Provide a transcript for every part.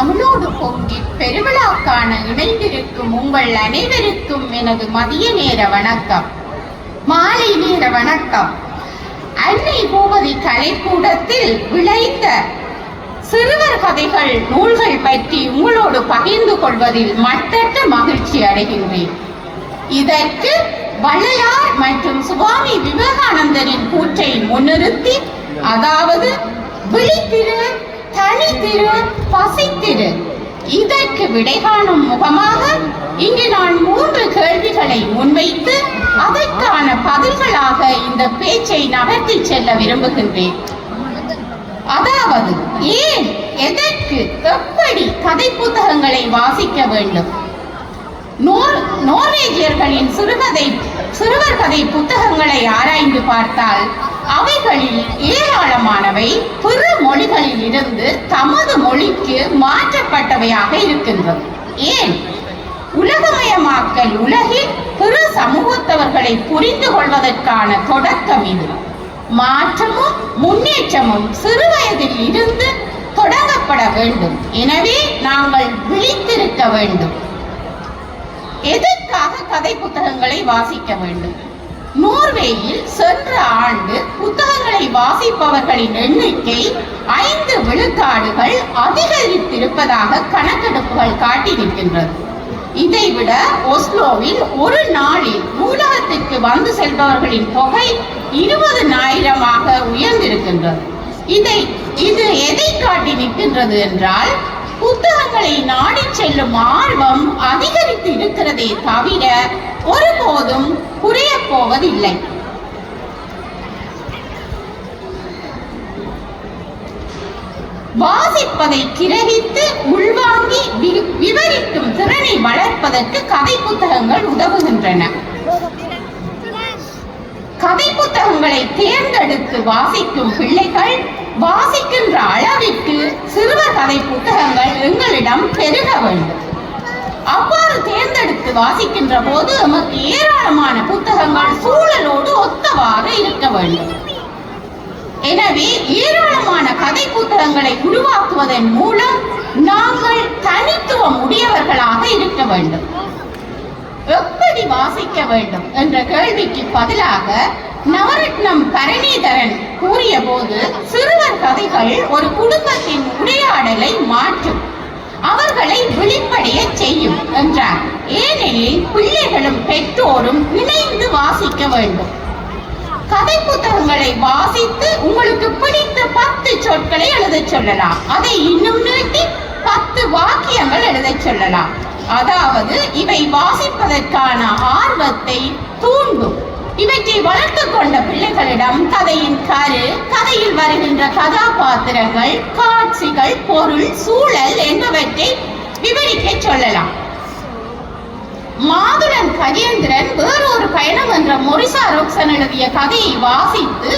தமிழோடு பொங்கி பெருவிழா காண இணைந்திருக்கும் உங்கள் அனைவருக்கும் எனது மதிய நேர வணக்கம், மாலை நேர வணக்கம். அன்னை பூபதி கலைக்கூடத்தில் விளைந்த சிறுவர் கதைகள் நூல்கள் பற்றி உங்களோடு பகிர்ந்து கொள்வதில் மட்டற்ற மகிழ்ச்சி அடைகின்றேன். இதற்கு வள்ளலார் மற்றும் சுவாமி விவேகானந்தரின் கூற்றை முன்னிறுத்தி, அதாவது விழித்திரு, தனித்திரு, பசித்திரு, இதற்கு விடை காணும் முகமாக இங்கு நான் 3 கேள்விகளை முன்வைத்து அதற்கான பதில்களாக இந்த பேச்சை நகர்த்தி செல்ல விரும்புகின்றேன். அதாவது, ஏன், எதற்கு, எப்படி கதை புத்தகங்களை வாசிக்க வேண்டும்? நோர்வேஜியர்களின் சிறுவர் கதை புத்தகங்களை ஆராய்ந்து பார்த்தால் அவைகளில் ஏராளமானவை பிற மொழிகளில் இருந்து தமது மொழிக்கு மாற்றப்பட்டவையாக இருக்கின்றது. ஏன்? உலகமயமாக்கல் உலகில் பிற சமூகத்தவர்களை புரிந்து கொள்வதற்கான தொடக்கம் இது. மாற்றமும் முன்னேற்றமும் சிறு வயதில் இருந்து தொடங்கப்பட வேண்டும். எனவே நாங்கள் விழித்திருக்க வேண்டும். எதற்காக கதை புத்தகங்களை வாசிக்க வேண்டும்? நோர்வேயில் சென்ற ஆண்டு புத்தகங்களை வாசிப்பவர்களின் எண்ணிக்கை 5 விழுக்காடுகள் அதிகரித்திருப்பதாக கணக்கெடுப்புகள் காட்டியிருக்கின்றது. இதைவிட ஒஸ்லோவில் ஒரு நாளில் நூலகத்திற்கு வந்து செல்பவர்களின் தொகை 20,000ஆக உயர்ந்திருக்கின்றது. இது எதை காட்டி நிற்கின்றது என்றால், புத்தகங்களை நாடி செல்லும் ஆர்வம் அதிகரித்து இருக்கிறதே தவிர ஒருபோதும் குறைய போவதில்லை. வாசிப்பதை கிரகித்து உள்வாங்கி விவரிக்கும் திறனை வளர்ப்பதற்கு கதை புத்தகங்கள் உதவுகின்றன. கதை புத்தகங்களை தேர்ந்தெடுத்து வாசிக்கும் பிள்ளைகள் வாசிக்கின்ற அளவிற்கு சிறுவர் கதை புத்தகங்கள் எங்களிடம் பெருக வேண்டும். அவ்வாறு தேர்ந்தெடுத்து வாசிக்கின்ற போது நமக்கு ஏராளமான புத்தகங்கள் சூழலோடு ஒத்தவாறு இருக்க வேண்டும். எனவே ஏராளமான கதை புத்தகங்களை உருவாக்குவதன் மூலம் நாங்கள் தனித்துவம் உடையவர்களாக இருக்க வேண்டும். எப்படி வாசிக்க வேண்டும் என்ற கேள்விக்கு பதிலாக நவரத்னம் பரணிதரன் கூறிய போது, சிறுவர் கதைகள் ஒரு குடும்பத்தின் உரையாடலை மாற்றும், அவர்களை வெளிப்படைய செய்யும் என்றார். ஏனெனில் பிள்ளைகளும் பெற்றோரும் இணைந்து வாசிக்க வேண்டும். கதை புத்தகங்களை வாசித்து உங்களுக்கு பிடித்த 10 சொற்களை எழுதச் சொல்லலாம். அதை இன்னும் நீட்டி 10 வாக்கியங்கள் எழுதச் சொல்லலாம். அதாவது இவை வாசிப்பதற்கான ஆர்வத்தை தூண்டும். இவற்றை வளர்த்து கொண்ட பிள்ளைகளிடம் கதையின் கரு, கதையில் வருகின்ற கதாபாத்திரங்கள், காட்சிகள், பொருள், சூழல் என்பவற்றை விவரிக்க சொல்லலாம். மாதுளன் கஜேந்திரன் வேறொரு பயணம் என்ற மொரிசா ரோக்சன் எழுதிய கதையை வாசித்து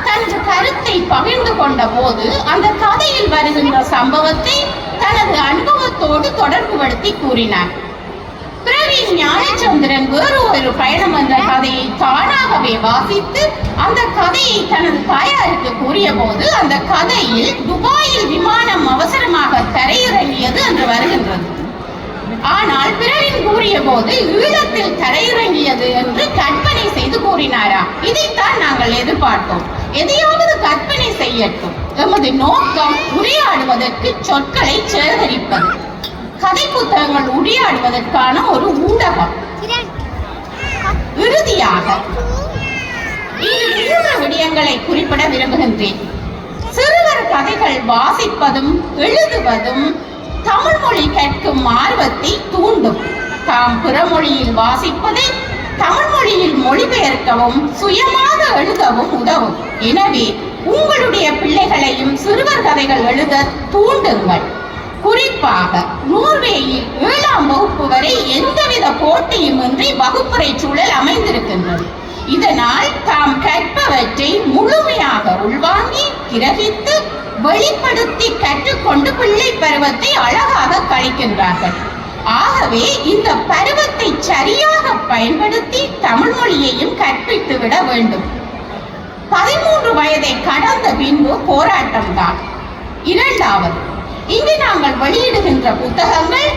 தனது கருத்தை பகிர்ந்து கொண்ட போது அந்த கதையில் வருகின்ற சம்பவத்தை தனது அனுபவத்தோடு தொடர்புபடுத்தி கூறினார். பிரவீன் ஞானச்சந்திரன் வேறொரு பயணம் என்ற கதையை தானாகவே வாசித்து அந்த கதையை தனது தாயாருக்கு கூறிய போது அந்த கதையில் துபாயில் விமானம் அவசரமாக தரையிறங்கியது என்று வருகின்றது. ஆனால் பிரவீன் கூறிய போது ஈழத்தில் தரையிறங்கியது என்று கற்பனை செய்து கூறினாரா? இதைத்தான் நாங்கள் எதிர்பார்த்தோம். எதையாவது கற்பனை செய்யட்டும். எமது நோக்கம் உரையாடுவதற்கு சொற்களை சேகரிப்பது. கதை புத்தகங்கள் உரையாடுவதற்கான ஒரு ஊடகம். இறுதியாக இந்த 3 விடயங்களை குறிப்பிட விரும்புகின்றேன். சிறுவர் கதைகள் வாசிப்பதும் எழுதுவதும் தமிழ் மொழி கற்கும் ஆர்வத்தை தூண்டும். தாம் பிற மொழியில் வாசிப்பதை தமிழ் மொழியில் மொழிபெயர்க்கவும் சுயமாக எழுதவும் உதவும். எனவே உங்களுடைய பிள்ளைகளையும் சிறுவர் கதைகள் எழுத தூண்டுங்கள். குறிப்பாக நோர்வேயில் 7ஆம் வகுப்பு வரை எந்தவித போட்டியுமின்றி வகுப்பறை சூழல் அமைந்திருக்கின்றது. இதனால் தாம் கற்பவற்றை முழுமையாக உள்வாங்கி கிரகித்து வெளிப்படுத்தி கற்றுக்கொண்டு பிள்ளை பருவத்தை அழகாக கழிக்கின்றார்கள். ஆகவே இந்த பருவத்தை சரியாக பயன்படுத்தி தமிழ் மொழியையும் கற்பித்து விட வேண்டும். 13 வயதை கடந்த பின்பு போராட்டம்தான். இரண்டாவது, இங்கு நாங்கள் வெளியிடுகின்ற புத்தகங்கள்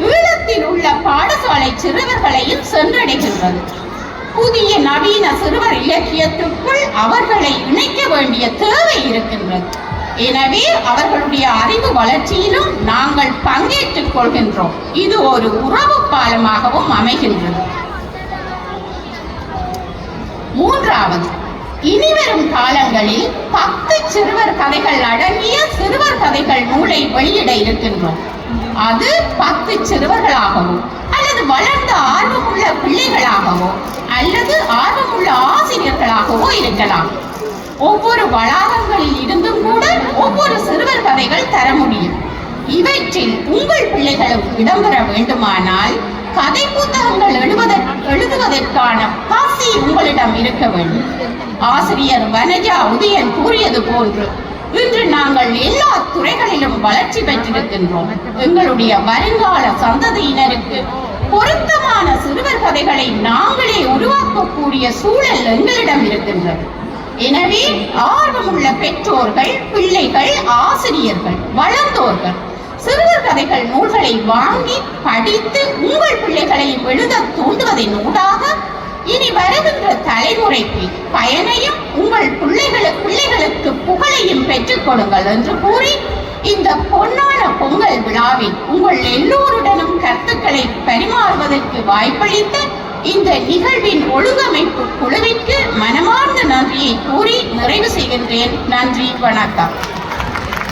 ஈழத்தில் உள்ள பாடசாலை சிறுவர்களையும் சென்றடைகின்றது. புதிய நவீன சிறுவர் இலக்கியத்திற்குள் அவர்களை இணைக்க வேண்டிய தேவை இருக்கின்றது. எனவே அவர்களுடைய அறிவு வளர்ச்சியிலும் நாங்கள் பங்கேற்றுக் கொள்கின்றோம். இது ஒரு உறவு பாலமாகவும் அமைகின்றது. மூன்றாவது, இனிவரும் காலங்களில் 10 சிறுவர் கதைகள் அடங்கிய சிறுவர் கதைகள் நூலை வெளியிட இருக்கின்றோம். அது 10 சிறுவர்களாகவோ அல்லது வளர்ந்த ஆர்வமுள்ள பிள்ளைகளாகவோ அல்லது ஆர்வமுள்ள ஆசிரியர்களாகவோ இருக்கலாம். ஒவ்வொரு வளாகங்களில் இருந்தும் கூட ஒவ்வொரு சிறுவர் கதைகள் தர முடியும். இவற்றில் உங்கள் பிள்ளைகளும் இடம்பெற வேண்டுமானால் கதை புத்தகங்கள் எழுதுவதற்கான பசி உங்களிடம் இருக்க வேண்டும். ஆசிரியர் வனஜா உதயன் கூறியது போன்று இன்று நாங்கள் எல்லா துறைகளிலும் வளர்ச்சி பெற்றிருக்கின்றோம். எங்களுடைய வருங்கால சந்ததியினருக்கு பொருத்தமான சிறுவர் கதைகளை நாங்களே உருவாக்கக்கூடிய சூழல் எங்களிடம் இருக்கின்றது. எனவே ஆர்வமுள்ள பெற்றோர்கள், பிள்ளைகள், ஆசிரியர்கள், வளர்ந்தோர்கள் சிறுவர் கதைகள் நூல்களை வாங்கி படித்து உங்கள் பிள்ளைகளையும் எழுத தூண்டுவதன் ஊடாக இனி வருகின்ற தலைமுறைக்கு பயனையும் உங்கள் பிள்ளைகளுக்கு புகழையும் பெற்றுக் கொடுங்கள் என்று கூறி இந்த பொன்னான பொங்கல் விழாவில் உங்கள் எல்லோருடனும் கருத்துக்களை பரிமாறுவதற்கு வாய்ப்பளித்த இந்த நிகழ்வின் ஒழுங்கமைப்பு குழுவிற்கு மனமார்ந்த நன்றியை கூறி நிறைவு செய்கின்றேன். நன்றி, வணக்கம்.